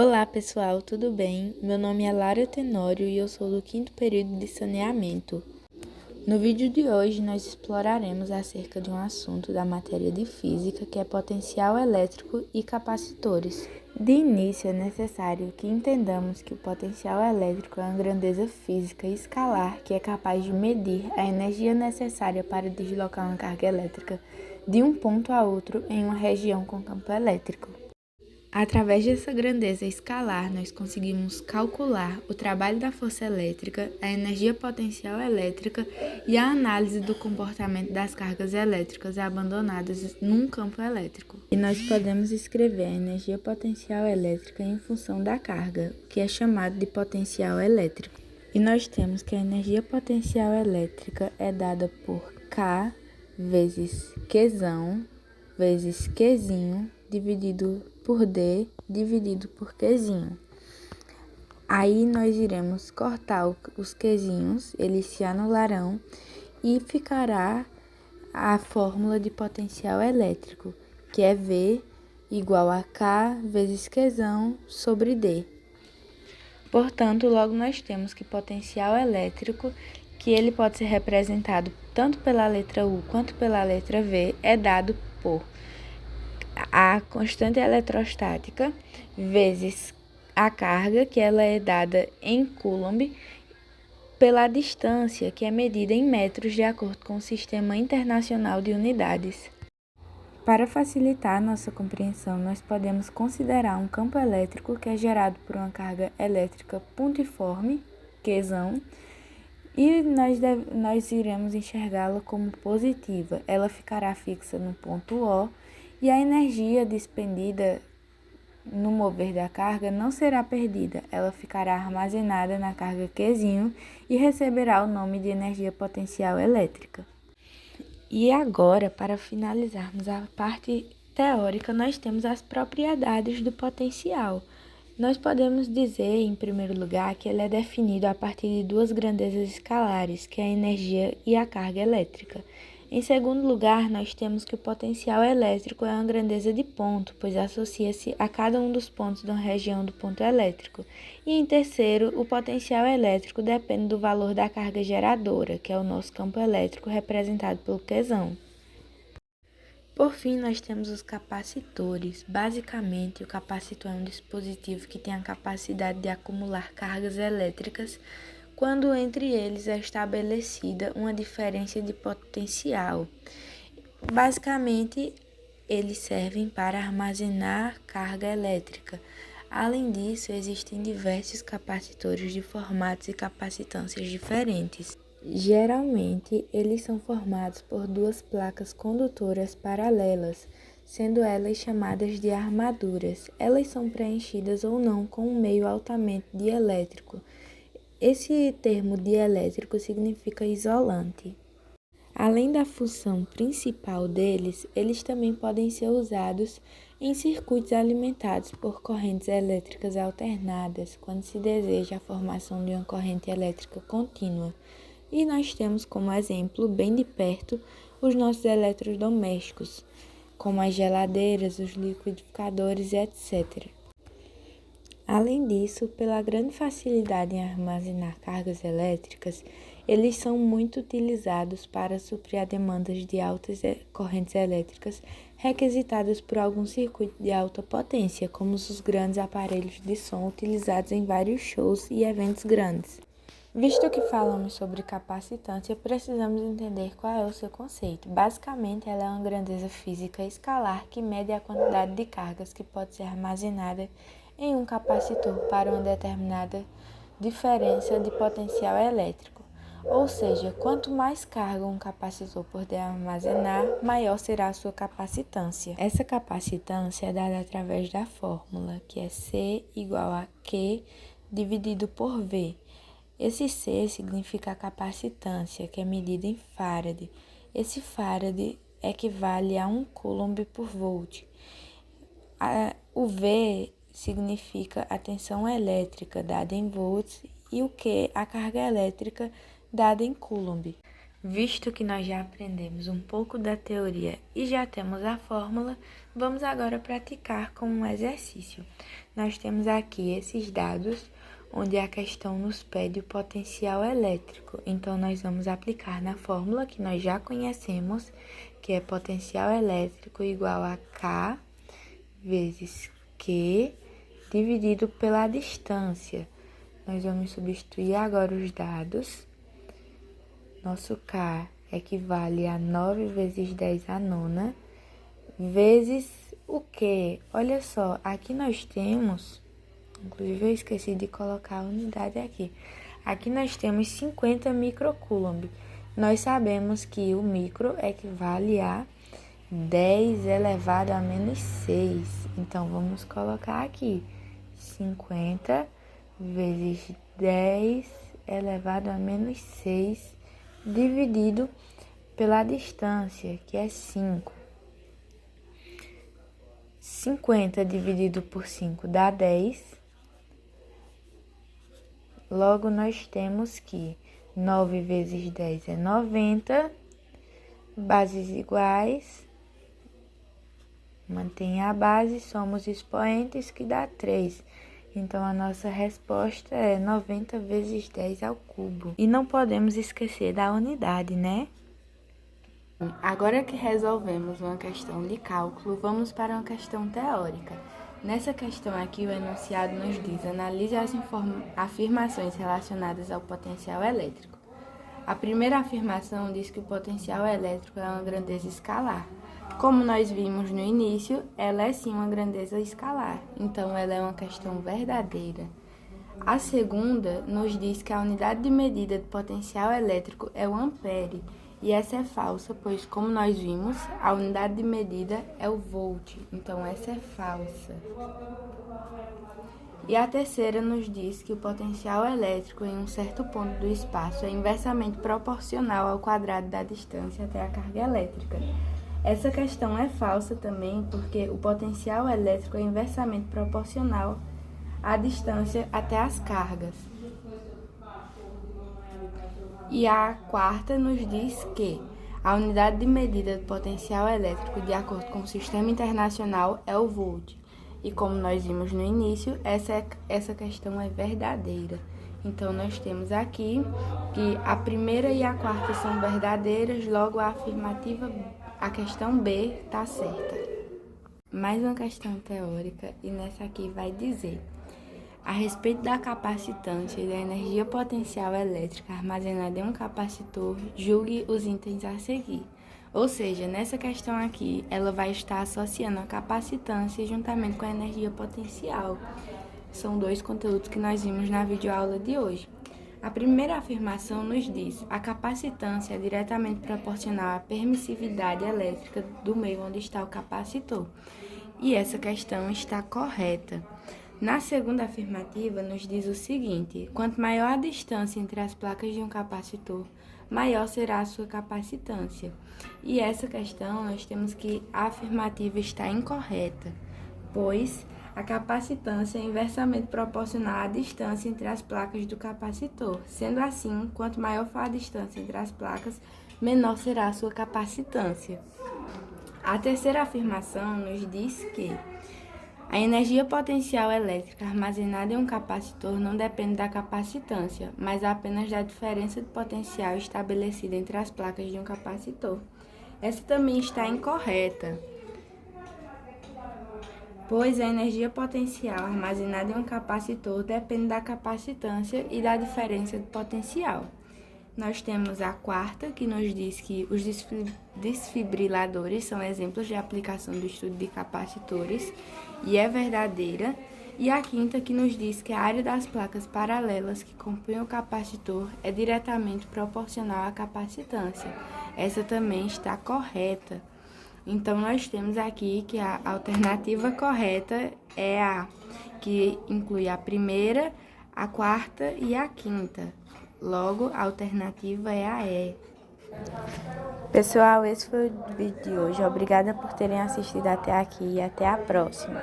Olá pessoal, tudo bem? Meu nome é Lara Tenório e eu sou do 5º período de saneamento. No vídeo de hoje nós exploraremos acerca de um assunto da matéria de física que é potencial elétrico e capacitores. De início é necessário que entendamos que o potencial elétrico é uma grandeza física escalar que é capaz de medir a energia necessária para deslocar uma carga elétrica de um ponto a outro em uma região com campo elétrico. Através dessa grandeza escalar, nós conseguimos calcular o trabalho da força elétrica, a energia potencial elétrica e a análise do comportamento das cargas elétricas abandonadas num campo elétrico. E nós podemos escrever a energia potencial elétrica em função da carga, que é chamado de potencial elétrico. E nós temos que a energia potencial elétrica é dada por K vezes Qzão vezes Qzinho dividido por D dividido por Qzinho. Aí nós iremos cortar os Qzinhos, eles se anularão e ficará a fórmula de potencial elétrico, que é V igual a K vezes Qzão sobre D. Portanto, logo nós temos que potencial elétrico, que ele pode ser representado tanto pela letra U quanto pela letra V, é dado por a constante eletrostática vezes a carga, que ela é dada em Coulomb, pela distância, que é medida em metros de acordo com o Sistema Internacional de Unidades. Para facilitar a nossa compreensão, nós podemos considerar um campo elétrico que é gerado por uma carga elétrica pontiforme, Qzão, e nós iremos enxergá-la como positiva. Ela ficará fixa no ponto O e a energia despendida no mover da carga não será perdida. Ela ficará armazenada na carga Qzinho e receberá o nome de energia potencial elétrica. E agora, para finalizarmos a parte teórica, nós temos as propriedades do potencial. Nós podemos dizer, em primeiro lugar, que ele é definido a partir de duas grandezas escalares, que é a energia e a carga elétrica. Em segundo lugar, nós temos que o potencial elétrico é uma grandeza de ponto, pois associa-se a cada um dos pontos da região do ponto elétrico. E em terceiro, o potencial elétrico depende do valor da carga geradora, que é o nosso campo elétrico representado pelo Qzão. Por fim, nós temos os capacitores. Basicamente, o capacitor é um dispositivo que tem a capacidade de acumular cargas elétricas quando entre eles é estabelecida uma diferença de potencial. Basicamente, eles servem para armazenar carga elétrica. Além disso, existem diversos capacitores de formatos e capacitâncias diferentes. Geralmente, eles são formados por duas placas condutoras paralelas, sendo elas chamadas de armaduras. Elas são preenchidas ou não com um meio altamente dielétrico. Esse termo dielétrico significa isolante. Além da função principal deles, eles também podem ser usados em circuitos alimentados por correntes elétricas alternadas, quando se deseja a formação de uma corrente elétrica contínua. E nós temos como exemplo, bem de perto, os nossos eletrodomésticos, como as geladeiras, os liquidificadores, etc. Além disso, pela grande facilidade em armazenar cargas elétricas, eles são muito utilizados para suprir a demandas de altas correntes elétricas requisitadas por algum circuito de alta potência, como os grandes aparelhos de som utilizados em vários shows e eventos grandes. Visto que falamos sobre capacitância, precisamos entender qual é o seu conceito. Basicamente, ela é uma grandeza física escalar que mede a quantidade de cargas que pode ser armazenada em um capacitor para uma determinada diferença de potencial elétrico. Ou seja, quanto mais carga um capacitor puder armazenar, maior será a sua capacitância. Essa capacitância é dada através da fórmula, que é C igual a Q dividido por V. Esse C significa a capacitância, que é medida em farad. Esse farad equivale a 1 coulomb por volt. O V significa a tensão elétrica dada em volts e o Q a carga elétrica dada em coulomb. Visto que nós já aprendemos um pouco da teoria e já temos a fórmula, vamos agora praticar com um exercício. Nós temos aqui esses dados, onde a questão nos pede o potencial elétrico. Então, nós vamos aplicar na fórmula que nós já conhecemos, que é potencial elétrico igual a K vezes Q dividido pela distância. Nós vamos substituir agora os dados. Nosso K equivale a 9 vezes 10 à nona, vezes o quê? Olha só, aqui nós temos, inclusive eu esqueci de colocar a unidade aqui. Aqui nós temos 50 microcoulomb. Nós sabemos que o micro equivale a 10 elevado a menos 6. Então, vamos colocar aqui 50 vezes 10 elevado a menos 6 dividido pela distância, que é 5. 50 dividido por 5 dá 10. Logo, nós temos que 9 vezes 10 é 90. Bases iguais. Mantém a base, somos expoentes, que dá 3. Então, a nossa resposta é 90 vezes 10 ao cubo. E não podemos esquecer da unidade, né? Agora que resolvemos uma questão de cálculo, vamos para uma questão teórica. Nessa questão aqui, o enunciado nos diz: analise as afirmações relacionadas ao potencial elétrico. A primeira afirmação diz que o potencial elétrico é uma grandeza escalar. Como nós vimos no início, ela é sim uma grandeza escalar, então ela é uma questão verdadeira. A segunda nos diz que a unidade de medida de potencial elétrico é o ampere, e essa é falsa, pois, como nós vimos, a unidade de medida é o volt, então essa é falsa. E a terceira nos diz que o potencial elétrico em um certo ponto do espaço é inversamente proporcional ao quadrado da distância até a carga elétrica. Essa questão é falsa também, porque o potencial elétrico é inversamente proporcional à distância até as cargas. E a quarta nos diz que a unidade de medida do potencial elétrico, de acordo com o sistema internacional, é o volt. E como nós vimos no início, essa questão é verdadeira. Então, nós temos aqui que a primeira e a quarta são verdadeiras, logo a afirmativa, a questão B, está certa. Mais uma questão teórica, e nessa aqui vai dizer: a respeito da capacitância e da energia potencial elétrica armazenada em um capacitor, julgue os itens a seguir. Ou seja, nessa questão aqui, ela vai estar associando a capacitância juntamente com a energia potencial. São dois conteúdos que nós vimos na videoaula de hoje. A primeira afirmação nos diz: a capacitância é diretamente proporcional à permissividade elétrica do meio onde está o capacitor. E essa questão está correta. Na segunda afirmativa, nos diz o seguinte: quanto maior a distância entre as placas de um capacitor, maior será a sua capacitância. E essa questão, nós temos que a afirmativa está incorreta, pois a capacitância é inversamente proporcional à distância entre as placas do capacitor. Sendo assim, quanto maior for a distância entre as placas, menor será a sua capacitância. A terceira afirmação nos diz que a energia potencial elétrica armazenada em um capacitor não depende da capacitância, mas apenas da diferença de potencial estabelecida entre as placas de um capacitor. Essa também está incorreta, pois a energia potencial armazenada em um capacitor depende da capacitância e da diferença de potencial. Nós temos a quarta, que nos diz que os desfibriladores são exemplos de aplicação do estudo de capacitores, e é verdadeira. E a quinta, que nos diz que a área das placas paralelas que compõem o capacitor é diretamente proporcional à capacitância. Essa também está correta. Então, nós temos aqui que a alternativa correta é a que inclui a primeira, a quarta e a quinta. Logo, a alternativa é a E. Pessoal, esse foi o vídeo de hoje. Obrigada por terem assistido até aqui e até a próxima.